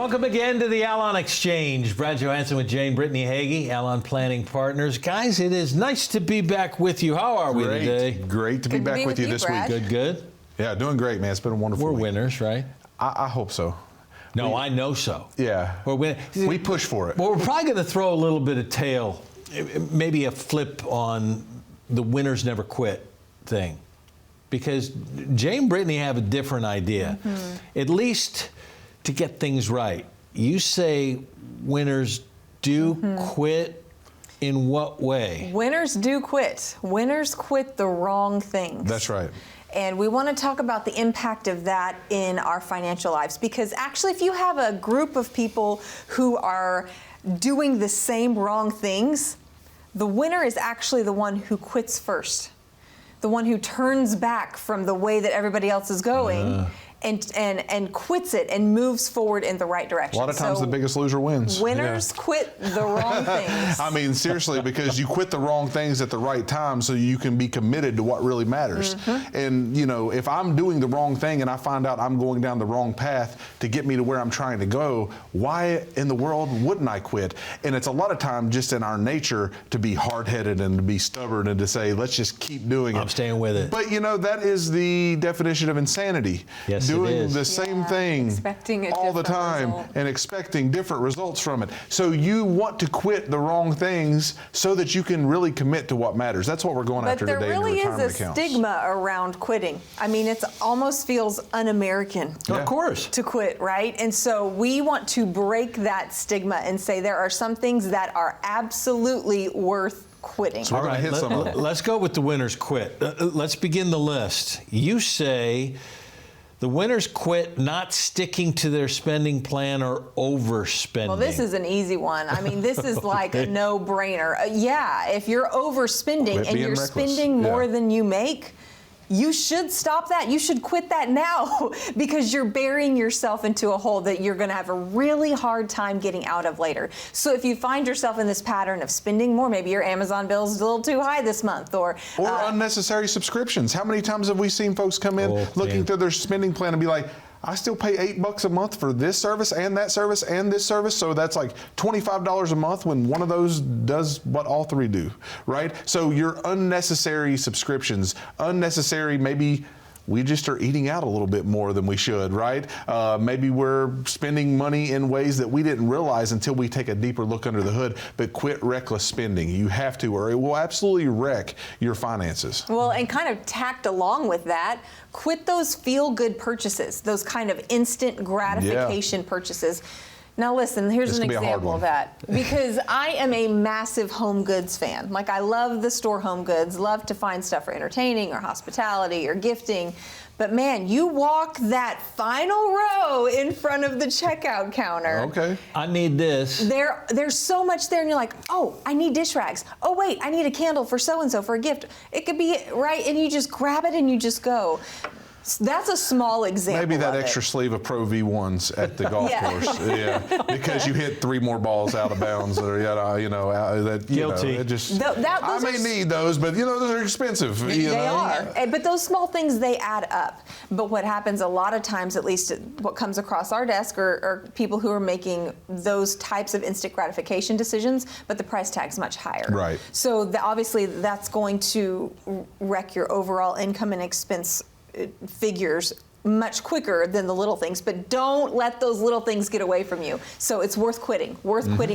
Welcome again to the Allon Exchange. Brad Johansson with Jane Brittany Hagee, Allon Planning Partners. Guys, it is nice to be back with you. How are we today? Great to be back with you this Brad. week. Good. Yeah, doing great, man. It's been a wonderful We're week. winners, right? I hope so. No, I know so. Yeah. We're winners. We push for it. Well, we're probably going to throw a little bit of tail, maybe a flip on the winners never quit thing. Because Jane and Brittany have a different idea. At least to get things right. You say winners do quit. In what way? Winners do quit. Winners quit the wrong things. That's right. And we want to talk about the impact of that in our financial lives. Because actually, if you have a group of people who are doing the same wrong things, the winner is actually the one who quits first. The one who turns back from the way that everybody else is going and quits it and moves forward in the right direction. A lot of times the biggest loser wins. Winners quit the wrong things. I mean, seriously, because you quit the wrong things at the right time so you can be committed to what really matters. And, you know, if I'm doing the wrong thing and I find out I'm going down the wrong path to get me to where I'm trying to go, why in the world wouldn't I quit? And it's a lot of time just in our nature to be hard-headed and to be stubborn and to say, let's just keep doing it. I'm staying with it. But, you know, that is the definition of insanity. Yes. Doing the same thing expecting all the time and expecting different results from it. So you want to quit the wrong things so that you can really commit to what matters. That's what we're going after today. But there really in the is a stigma around quitting. I mean, it almost feels un-American. Of course. To quit, right? And so we want to break that stigma and say there are some things that are absolutely worth quitting. So we're going to hit some of them. Let's go with the winners quit. Let's begin the list. You say the winners quit not sticking to their spending plan or overspending. Well, this is an easy one. I mean, this is like a no-brainer. Yeah, if you're overspending and you're spending more than you make, you should stop that. You should quit that now because you're burying yourself into a hole that you're going to have a really hard time getting out of later. So if you find yourself in this pattern of spending more, maybe your Amazon bill is a little too high this month, or unnecessary subscriptions. How many times have we seen folks come in looking through their spending plan and be like, I still pay $8 a month for this service and that service and this service, so that's like $25 a month when one of those does what all three do, right? So your unnecessary subscriptions, unnecessary, maybe we just are eating out a little bit more than we should, right? Maybe we're spending money in ways that we didn't realize until we take a deeper look under the hood. But quit reckless spending. You have to, or it will absolutely wreck your finances. Well, and kind of tacked along with that, quit those feel-good purchases, those kind of instant gratification purchases. Now listen, here's an example of that. Because I am a massive home goods fan. Like, I love the store home goods, love to find stuff for entertaining or hospitality or gifting. But man, you walk that final row in front of the checkout counter. Okay. I need this. There's so much there, and you're like, oh, I need dish rags. Oh wait, I need a candle for so-and-so for a gift. It could be, right? And you just grab it and you just go. That's a small example. Maybe that extra sleeve of Pro V1s at the golf course, because you hit 3 more balls out of bounds, or Guilty. I may need those, but those are expensive. They are, but those small things, they add up. But what happens a lot of times, at least what comes across our desk, are people who are making those types of instant gratification decisions, but the price tag's much higher. Right. So obviously that's going to wreck your overall income and expense figures much quicker than the little things, but don't let those little things get away from you. So it's worth quitting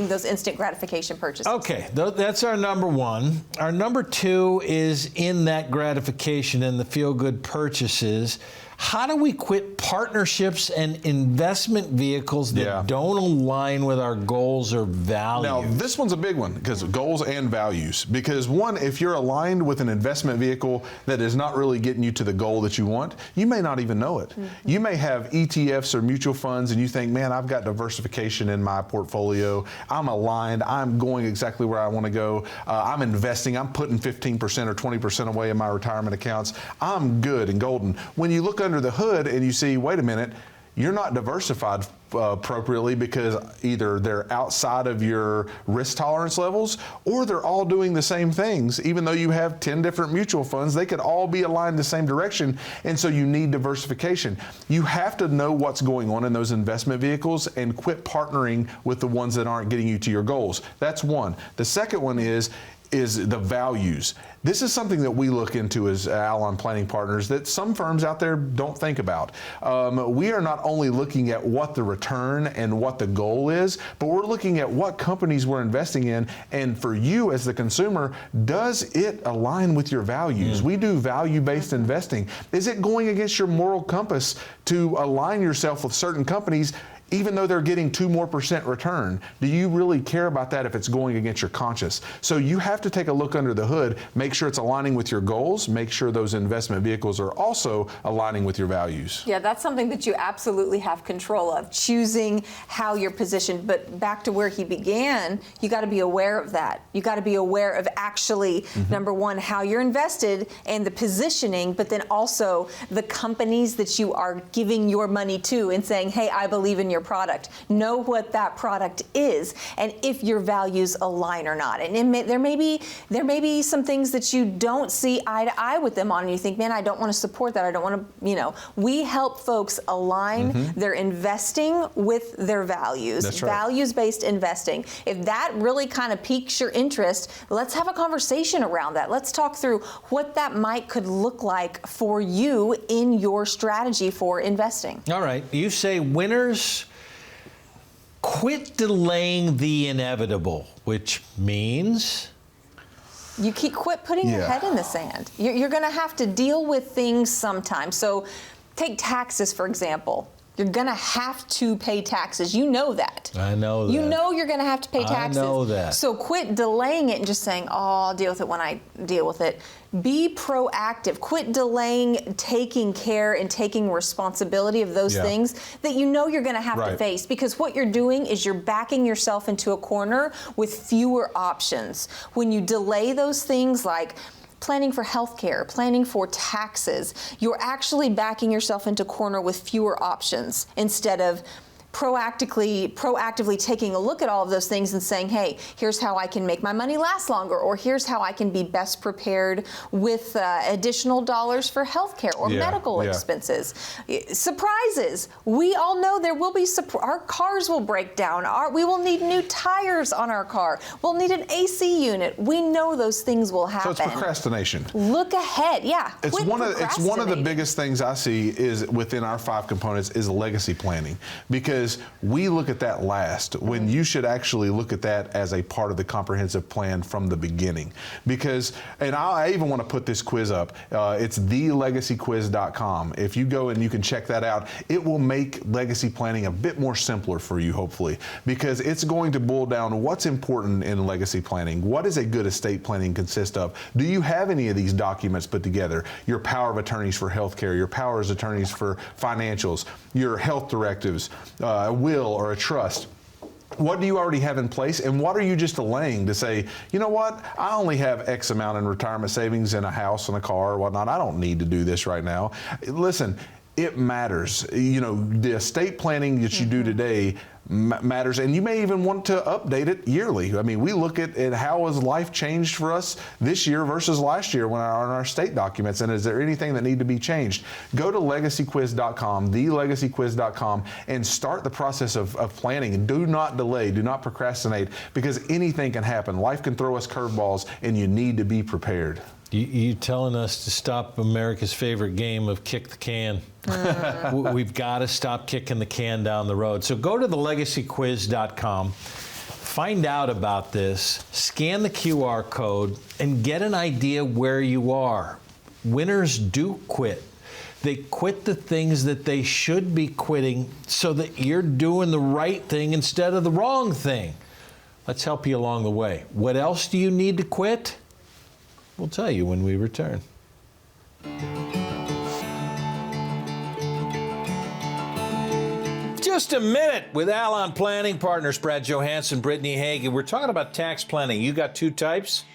those instant gratification purchases. Okay, that's our number one. Our number two is in that gratification and the feel-good purchases. How do we quit partnerships and investment vehicles that don't align with our goals or values? Now, this one's a big one, because goals and values. Because one, if you're aligned with an investment vehicle that is not really getting you to the goal that you want, you may not even know it. You may have ETFs or mutual funds and you think, man, I've got diversification in my portfolio. I'm aligned. I'm going exactly where I want to go. I'm investing. I'm putting 15% or 20% away in my retirement accounts. I'm good and golden. When you look under the hood and you see, wait a minute, you're not diversified appropriately because either they're outside of your risk tolerance levels or they're all doing the same things. Even though you have 10 different mutual funds, they could all be aligned the same direction. And so you need diversification. You have to know what's going on in those investment vehicles and quit partnering with the ones that aren't getting you to your goals. That's one. The second one is the values. This is something that we look into as Allon Planning Partners that some firms out there don't think about. We are not only looking at what the return and what the goal is, but we're looking at what companies we're investing in. And for you as the consumer, does it align with your values? We do value-based investing. Is it going against your moral compass to align yourself with certain companies even though they're getting 2% more return? Do you really care about that if it's going against your conscience? So you have to take a look under the hood, make sure it's aligning with your goals, make sure those investment vehicles are also aligning with your values. Yeah, that's something that you absolutely have control of, choosing how you're positioned. But back to where he began, you got to be aware of that. You got to be aware of actually, number one, how you're invested and the positioning, but then also the companies that you are giving your money to and saying, hey, I believe in your product. Know what that product is and if your values align or not. And there may be some things that you don't see eye to eye with them on and you think, man, I don't want to support that. I don't want to, we help folks align their investing with their values. That's right. Values-based investing. If that really kind of piques your interest, let's have a conversation around that. Let's talk through what that could look like for you in your strategy for investing. All right. You say winners quit delaying the inevitable, which means? You quit putting your head in the sand. You're going to have to deal with things sometimes. So take taxes, for example. You're going to have to pay taxes. You know that. I know that. You know you're going to have to pay taxes. I know that. So quit delaying it and just saying, oh, I'll deal with it when I deal with it. Be proactive. Quit delaying taking care and taking responsibility of those things that you know you're going to have to face. Because what you're doing is you're backing yourself into a corner with fewer options. When you delay those things like planning for healthcare, planning for taxes, you're actually backing yourself into a corner with fewer options instead of proactively taking a look at all of those things and saying, hey, here's how I can make my money last longer, or here's how I can be best prepared with additional dollars for healthcare or medical expenses. Surprises. We all know there will be our cars will break down. We will need new tires on our car. We'll need an AC unit. We know those things will happen. So it's procrastination. Look ahead. Yeah. It's one of the biggest things I see is within our 5 components is legacy planning, because we look at that last when you should actually look at that as a part of the comprehensive plan from the beginning. Because, and I even want to put this quiz up. It's thelegacyquiz.com. If you go and you can check that out, it will make legacy planning a bit more simpler for you, hopefully, because it's going to boil down what's important in legacy planning. What does a good estate planning consist of? Do you have any of these documents put together? Your power of attorneys for healthcare, your power of attorneys for financials, your health directives, a will or a trust. What do you already have in place, and what are you just delaying to say, you know what, I only have X amount in retirement savings in a house and a car or whatnot. I don't need to do this right now. Listen, it matters. The estate planning that you do today matters, and you may even want to update it yearly. I mean, we look at how has life changed for us this year versus last year when on our estate documents, and is there anything that need to be changed? Go to legacyquiz.com, thelegacyquiz.com, and start the process of planning. And do not delay, do not procrastinate, because anything can happen. Life can throw us curveballs, and you need to be prepared. You telling us to stop America's favorite game of kick the can. We've got to stop kicking the can down the road. So go to thelegacyquiz.com, find out about this, scan the QR code, and get an idea where you are. Winners do quit. They quit the things that they should be quitting so that you're doing the right thing instead of the wrong thing. Let's help you along the way. What else do you need to quit? We'll tell you when we return. Just a minute with Allon Planning Partners, Brad Johansson, Brittany Hagan. We're talking about tax planning. You got 2 types?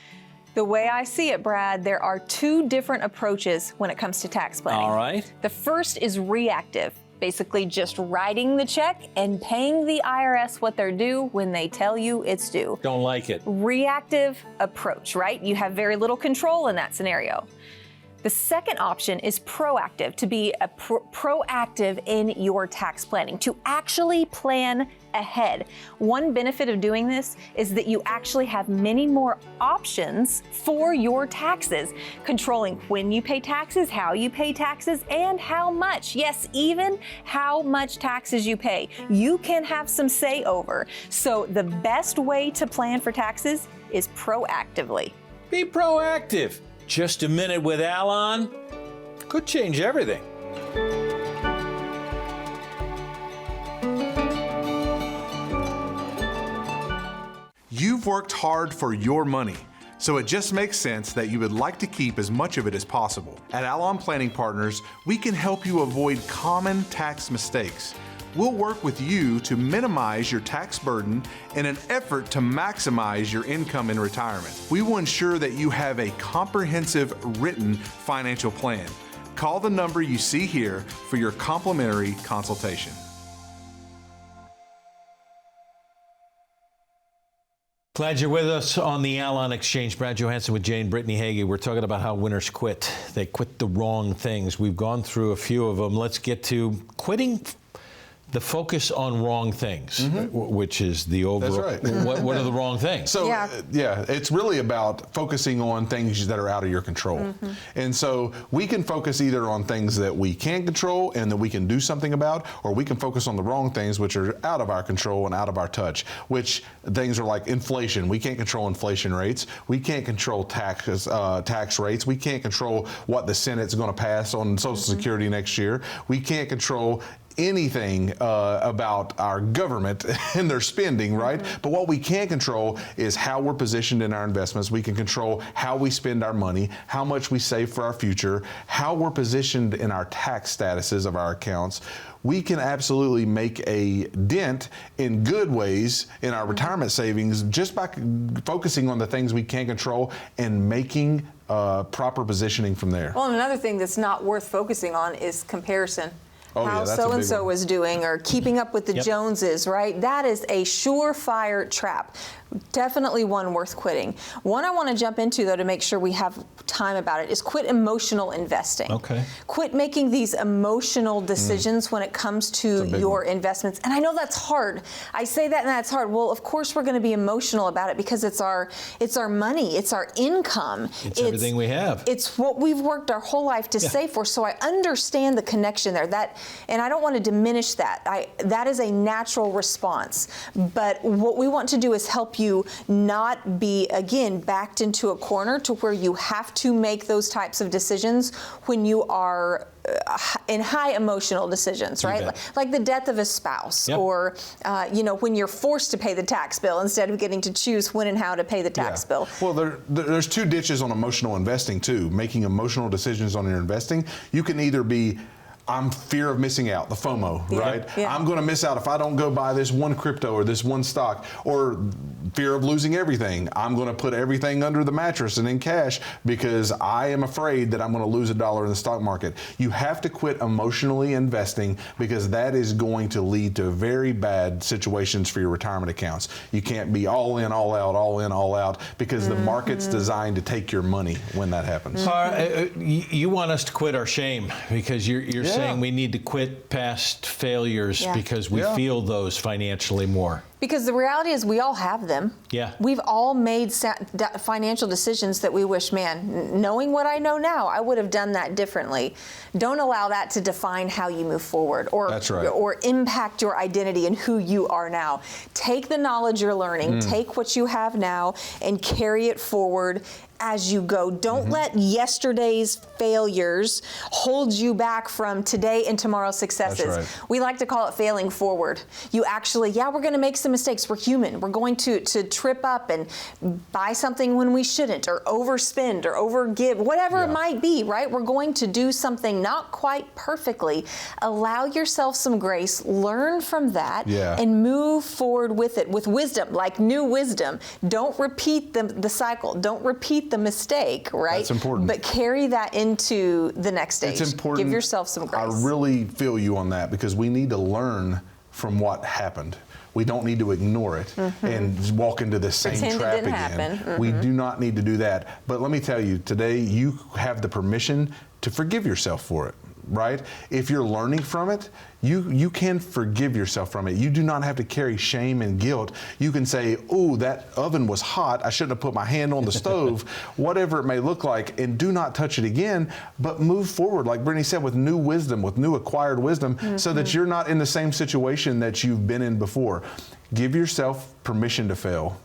The way I see it, Brad, there are 2 different approaches when it comes to tax planning. All right. The first is reactive. Basically just writing the check and paying the IRS what they're due when they tell you it's due. Don't like it. Reactive approach, right? You have very little control in that scenario. The second option is proactive, to be proactive in your tax planning, to actually plan ahead. One benefit of doing this is that you actually have many more options for your taxes, controlling when you pay taxes, how you pay taxes, and how much. Yes, even how much taxes you pay. You can have some say over. So the best way to plan for taxes is proactively. Be proactive. Just a minute with Allon could change everything. You've worked hard for your money, so it just makes sense that you would like to keep as much of it as possible. At Allon Planning Partners, we can help you avoid common tax mistakes. We'll work with you to minimize your tax burden in an effort to maximize your income in retirement. We will ensure that you have a comprehensive written financial plan. Call the number you see here for your complimentary consultation. Glad you're with us on the Allon Exchange. Brad Johansson with Jane Brittany Hagee. We're talking about how winners quit. They quit the wrong things. We've gone through a few of them. Let's get to quitting the focus on wrong things, which is the overall. That's right. What are the wrong things? So, yeah, it's really about focusing on things that are out of your control. And so we can focus either on things that we can control and that we can do something about, or we can focus on the wrong things which are out of our control and out of our touch, which things are like inflation. We can't control inflation rates. We can't control tax rates. We can't control what the Senate's going to pass on Social Security next year. We can't control anything about our government and their spending, right? But what we can control is how we're positioned in our investments. We can control how we spend our money, how much we save for our future, how we're positioned in our tax statuses of our accounts. We can absolutely make a dent in good ways in our retirement savings just by focusing on the things we can control and making proper positioning from there. Well, and another thing that's not worth focusing on is comparison. How that's a big so-and-so one. was doing, or keeping up with the Joneses, right? That is a surefire trap. Definitely one worth quitting. One I want to jump into, though, to make sure we have time about it, is quit emotional investing. Okay. Quit making these emotional decisions when it comes to your investments. And I know that's hard. I say that and that's hard. Well, of course we're going to be emotional about it because it's our money, it's our income. It's everything we have. It's what we've worked our whole life to save for. So I understand the connection there. And I don't want to diminish that. That is a natural response. But what we want to do is help you not be, again, backed into a corner to where you have to make those types of decisions when you are in high emotional decisions, right? Like the death of a spouse, or when you're forced to pay the tax bill instead of getting to choose when and how to pay the tax bill. Well, there's two ditches on emotional investing too. Making emotional decisions on your investing. You can either be I'm fear of missing out, the FOMO, right? Yeah. I'm going to miss out if I don't go buy this one crypto or this one stock, or fear of losing everything. I'm going to put everything under the mattress and in cash because I am afraid that I'm going to lose $1 in the stock market. You have to quit emotionally investing because that is going to lead to very bad situations for your retirement accounts. You can't be all in, all out, all in, all out because the market's designed to take your money when that happens. You want us to quit our shame because you're saying we need to quit past failures because we feel those financially more. Because the reality is we all have them. Yeah. We've all made financial decisions that we wish, man, knowing what I know now, I would have done that differently. Don't allow that to define how you move forward or impact your identity and who you are now. Take the knowledge you're learning, take what you have now and carry it forward as you go. Don't let yesterday's failures hold you back from today and tomorrow's successes. That's right. We like to call it failing forward. You actually, we're going to make some some mistakes. We're human. We're going to trip up and buy something when we shouldn't, or overspend or overgive, whatever it might be, right? We're going to do something not quite perfectly. Allow yourself some grace, learn from that, and move forward with it with wisdom, like new wisdom. Don't repeat the cycle. Don't repeat the mistake, right? That's important. But carry that into the next stage. It's important. Give yourself some grace. I really feel you on that, because we need to learn from what happened. We don't need to ignore it and walk into the same trap again. We do not need to do that. But let me tell you, today you have the permission to forgive yourself for it, right? If you're learning from it, you can forgive yourself from it. You do not have to carry shame and guilt. You can say, oh, that oven was hot. I shouldn't have put my hand on the stove, whatever it may look like, and do not touch it again, but move forward, like Brittany said, with new wisdom, with new acquired wisdom, so that you're not in the same situation that you've been in before. Give yourself permission to fail,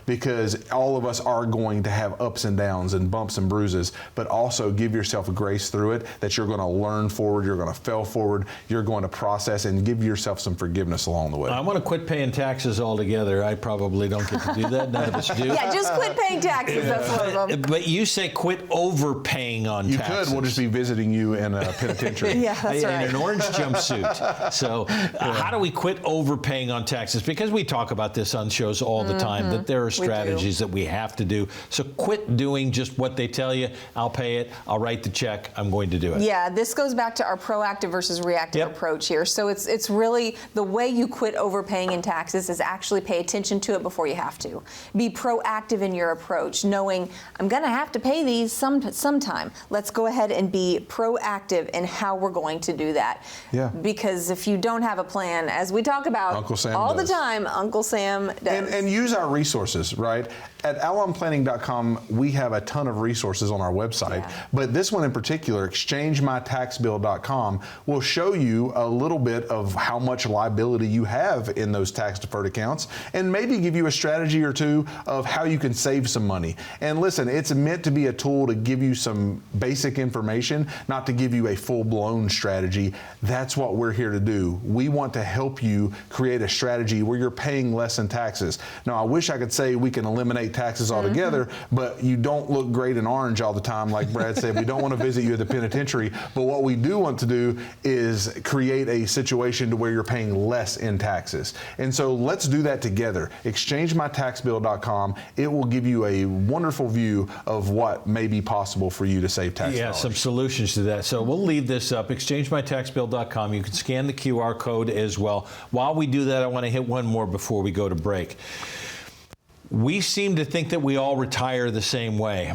because all of us are going to have ups and downs and bumps and bruises, but also give yourself a grace through it, that you're going to learn forward, you're going to fail forward, you're going to process, and give yourself some forgiveness along the way. I want to quit paying taxes altogether. I probably don't get to do that. None of us do. Yeah, just quit paying taxes. That's one of them. But you say quit overpaying on taxes. You could. We'll just be visiting you in a penitentiary. Yeah, that's right. In an orange jumpsuit. So how do we quit overpaying on taxes? Because we talk about this on shows all the time, that there are strategies that we have to do. So quit doing just what they tell you. I'll pay it. I'll write the check. I'm going to do it. Yeah, this goes back to our proactive versus reactive approach here. So it's really the way you quit overpaying in taxes is actually pay attention to it before you have to. Be proactive in your approach, knowing I'm going to have to pay these sometime. Let's go ahead and be proactive in how we're going to do that. Yeah. Because if you don't have a plan, as we talk about Uncle Sam all does. the time, Uncle Sam does. And use our resources, right? At allonplanning.com, we have a ton of resources on our website, but this one in particular, exchangemytaxbill.com, will show you a little bit of how much liability you have in those tax deferred accounts, and maybe give you a strategy or two of how you can save some money. And listen, it's meant to be a tool to give you some basic information, not to give you a full-blown strategy. That's what we're here to do. We want to help you create a strategy where you're paying less in taxes. Now, I wish I could say we can eliminate taxes altogether, but you don't look great in orange all the time, like Brad said. We don't want to visit you at the penitentiary, but what we do want to do is create a situation to where you're paying less in taxes. And so let's do that together. Exchangemytaxbill.com. It will give you a wonderful view of what may be possible for you to save tax dollars. Yeah, some solutions to that. So we'll leave this up, exchangemytaxbill.com. You can scan the QR code as well. While we do that, I want to hit one more before we go to break. We seem to think that we all retire the same way.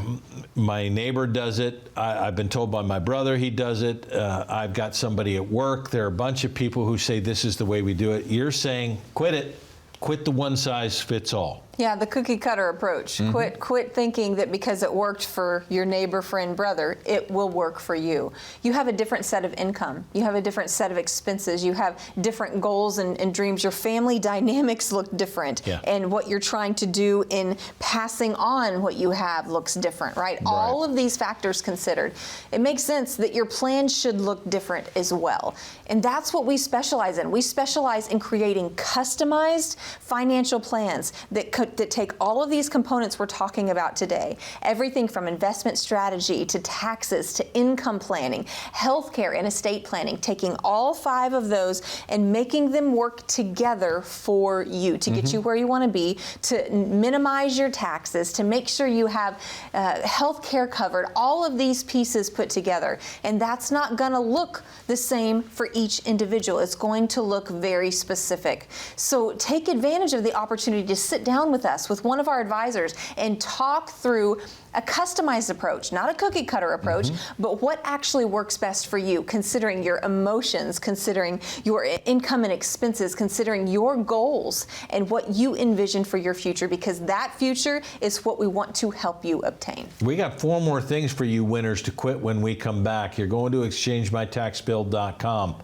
My neighbor does it. I've been told by my brother he does it. I've got somebody at work. There are a bunch of people who say this is the way we do it. You're saying quit it. Quit the one size fits all. Yeah, the cookie cutter approach. Quit thinking that because it worked for your neighbor, friend, brother, it will work for you. You have a different set of income. You have a different set of expenses. You have different goals and dreams. Your family dynamics look different. Yeah. And what you're trying to do in passing on what you have looks different, right? All of these factors considered, it makes sense that your plan should look different as well. And that's what we specialize in. We specialize in creating customized financial plans that take all of these components we're talking about today, everything from investment strategy to taxes to income planning, healthcare and estate planning, taking all 5 of those and making them work together for you to get you where you want to be, to minimize your taxes, to make sure you have healthcare covered, all of these pieces put together. And that's not going to look the same for each individual. It's going to look very specific. So take advantage of the opportunity to sit down with us, with one of our advisors, and talk through a customized approach, not a cookie cutter approach, but what actually works best for you, considering your emotions, considering your income and expenses, considering your goals and what you envision for your future, because that future is what we want to help you obtain. We got 4 more things for you winners to quit when we come back. You're going to exchangemytaxbill.com,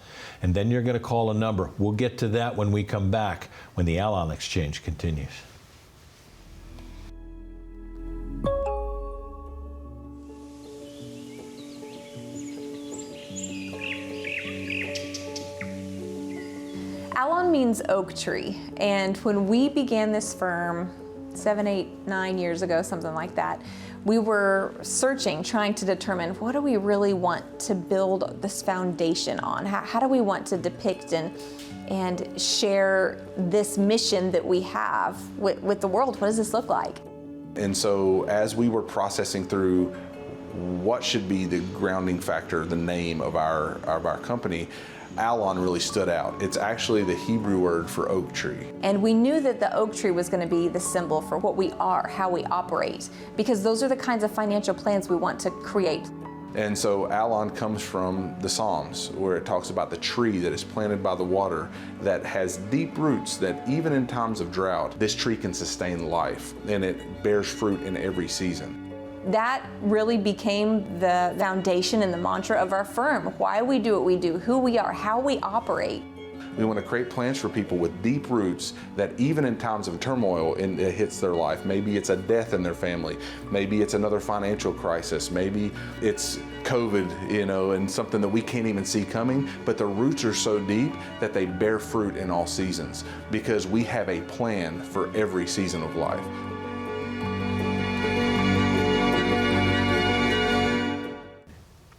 and then you're going to call a number. We'll get to that when we come back, when the Allon Exchange continues. Allon means oak tree. And when we began this firm 7, 8, 9 years ago, something like that, we were searching, trying to determine what do we really want to build this foundation on? How do we want to depict and share this mission that we have with the world? What does this look like? And so as we were processing through what should be the grounding factor, the name of our company, Allon really stood out. It's actually the Hebrew word for oak tree. And we knew that the oak tree was going to be the symbol for what we are, how we operate, because those are the kinds of financial plans we want to create. And so Allon comes from the Psalms, where it talks about the tree that is planted by the water that has deep roots that even in times of drought, this tree can sustain life and it bears fruit in every season. That really became the foundation and the mantra of our firm. Why we do what we do, who we are, how we operate. We want to create plans for people with deep roots that even in times of turmoil it hits their life. Maybe it's a death in their family. Maybe it's another financial crisis. Maybe it's COVID, and something that we can't even see coming. But the roots are so deep that they bear fruit in all seasons because we have a plan for every season of life.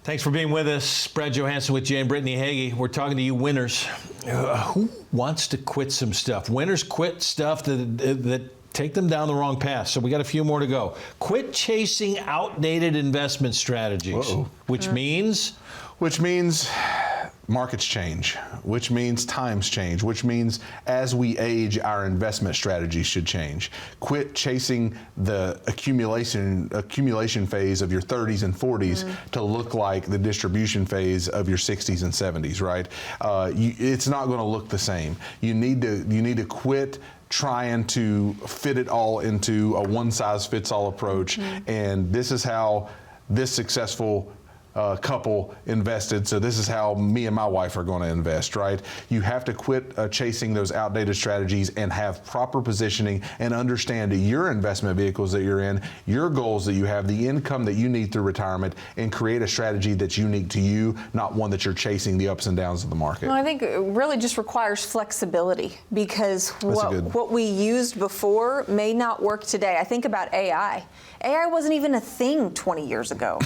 Thanks for being with us. Brad Johansson with Jay and Brittany Hagee. We're talking to you winners. Who wants to quit some stuff? Winners quit stuff that take them down the wrong path. So we got a few more to go. Quit chasing outdated investment strategies, which means markets change, which means times change, which means as we age, our investment strategies should change. Quit chasing the accumulation phase of your 30s and 40s to look like the distribution phase of your 60s and 70s, right? It's not going to look the same. You need to quit trying to fit it all into a one-size-fits-all approach. And this is how this successful couple invested, so this is how me and my wife are going to invest, right? You have to quit chasing those outdated strategies and have proper positioning and understand your investment vehicles that you're in, your goals that you have, the income that you need through retirement, and create a strategy that's unique to you, not one that you're chasing the ups and downs of the market. Well, I think it really just requires flexibility because what we used before may not work today. I think about AI. AI wasn't even a thing 20 years ago.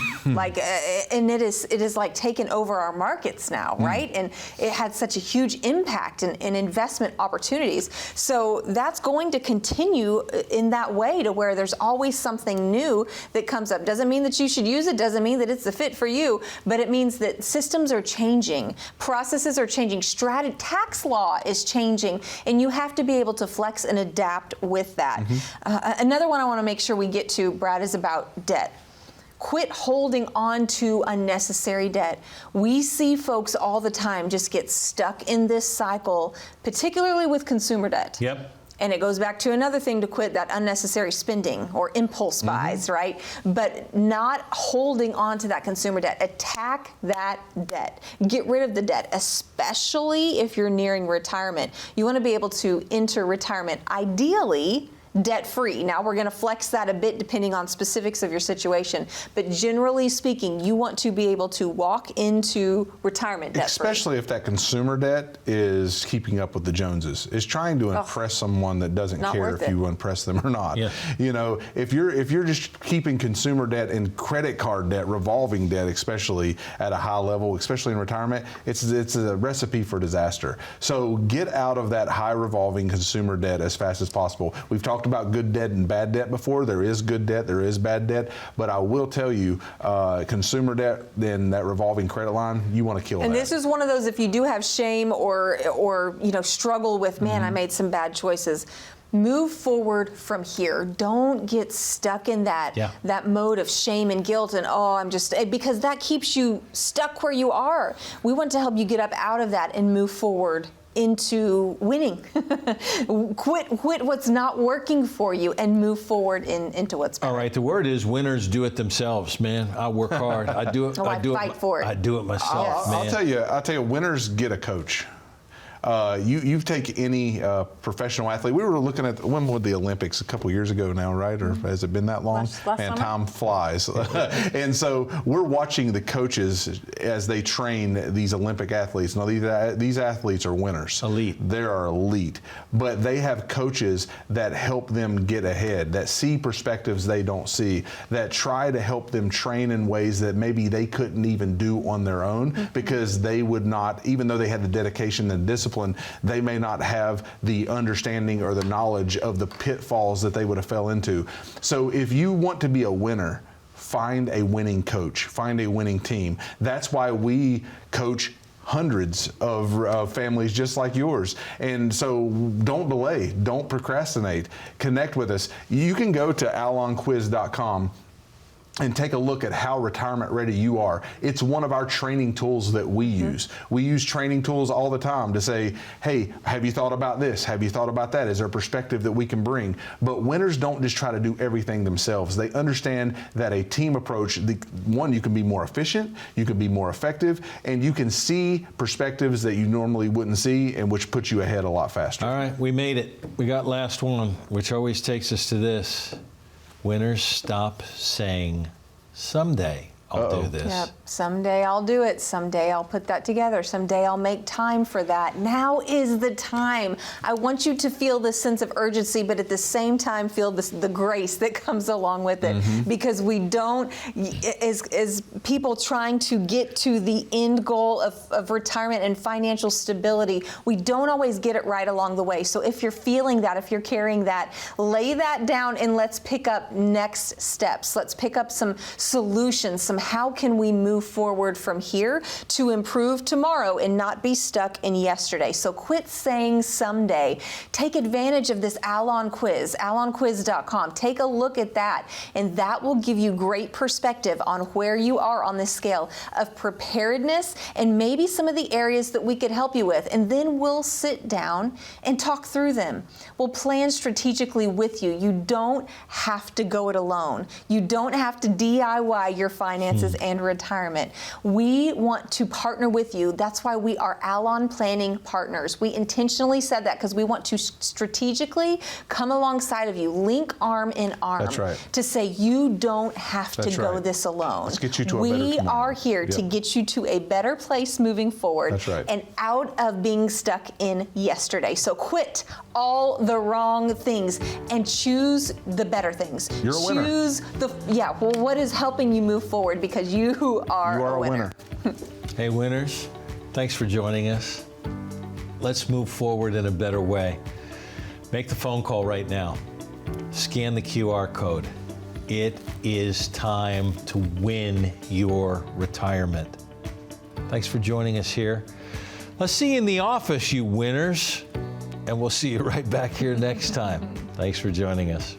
And it is like taken over our markets now, right? And it had such a huge impact in investment opportunities. So that's going to continue in that way to where there's always something new that comes up. Doesn't mean that you should use it, doesn't mean that it's the fit for you, but it means that systems are changing, processes are changing, tax law is changing, and you have to be able to flex and adapt with that. Another one I want to make sure we get to, Brad, is about debt. Quit holding on to unnecessary debt. We see folks all the time just get stuck in this cycle, particularly with consumer debt. Yep. And it goes back to another thing to quit, that unnecessary spending or impulse buys, right? But not holding on to that consumer debt. Attack that debt. Get rid of the debt, especially if you're nearing retirement. You want to be able to enter retirement, ideally, debt-free. Now we're going to flex that a bit depending on specifics of your situation, but generally speaking, you want to be able to walk into retirement debt-free. Especially if that consumer debt is keeping up with the Joneses, is trying to impress someone that doesn't care if you impress them or not. Yeah. If you're just keeping consumer debt and credit card debt, revolving debt, especially at a high level, especially in retirement, it's a recipe for disaster. So get out of that high revolving consumer debt as fast as possible. We've talked about good debt and bad debt before. There is good debt, there is bad debt, but I will tell you, consumer debt, then that revolving credit line, you want to kill that. And this is one of those, if you do have shame or struggle with, man, I made some bad choices, move forward from here. Don't get stuck in that mode of shame and guilt and because that keeps you stuck where you are. We want to help you get up out of that and move forward into winning. Quit what's not working for you and move forward into what's better. All right, the word is winners do it themselves, man. I work hard. I do it. I fight for it. I do it myself, man. I'll tell you, winners get a coach. You take any professional athlete. We were looking at when were the Olympics a couple years ago now, right? Or has it been that long? Last Man, summer? time flies. And so we're watching the coaches as they train these Olympic athletes. Now these athletes are winners. Elite. They are elite, but they have coaches that help them get ahead, that see perspectives they don't see, that try to help them train in ways that maybe they couldn't even do on their own because they would not, even though they had the dedication and discipline, they may not have the understanding or the knowledge of the pitfalls that they would have fell into. So if you want to be a winner, find a winning coach, find a winning team. That's why we coach hundreds of families just like yours. And so don't delay, don't procrastinate, connect with us. You can go to allonquiz.com and take a look at how retirement ready you are. It's one of our training tools that we use. We use training tools all the time to say, hey, have you thought about this? Have you thought about that? Is there a perspective that we can bring? But winners don't just try to do everything themselves. They understand that a team approach, you can be more efficient, you can be more effective, and you can see perspectives that you normally wouldn't see, and which puts you ahead a lot faster. All right, we made it. We got last one, which always takes us to this. Winners stop saying, someday I'll do this. Yep. Someday I'll do it. Someday I'll put that together. Someday I'll make time for that. Now is the time. I want you to feel this sense of urgency, but at the same time feel the grace that comes along with it. Because we don't, as people trying to get to the end goal of retirement and financial stability, we don't always get it right along the way. So if you're feeling that, if you're carrying that, lay that down and let's pick up next steps. Let's pick up some solutions, some how can we move forward from here to improve tomorrow and not be stuck in yesterday. So quit saying someday. Take advantage of this Allon quiz, allonquiz.com. Take a look at that, and that will give you great perspective on where you are on the scale of preparedness and maybe some of the areas that we could help you with. And then we'll sit down and talk through them. We'll plan strategically with you. You don't have to go it alone. You don't have to DIY your finances and retirement. We want to partner with you. That's why we are Allon Planning Partners. We intentionally said that because we want to strategically come alongside of you, link arm in arm. That's right. To say you don't have to That's go right. this alone. Let's get you to a better We tomorrow. are here to Yep. get you to a better place moving forward. That's right. And out of being stuck in yesterday. So quit all the wrong things and choose the better things. You're a winner. Choose what is helping you move forward, because you are You are a winner. Hey, winners, thanks for joining us. Let's move forward in a better way. Make the phone call right now. Scan the QR code. It is time to win your retirement. Thanks for joining us here. Let's see you in the office, you winners. And we'll see you right back here next time. Thanks for joining us.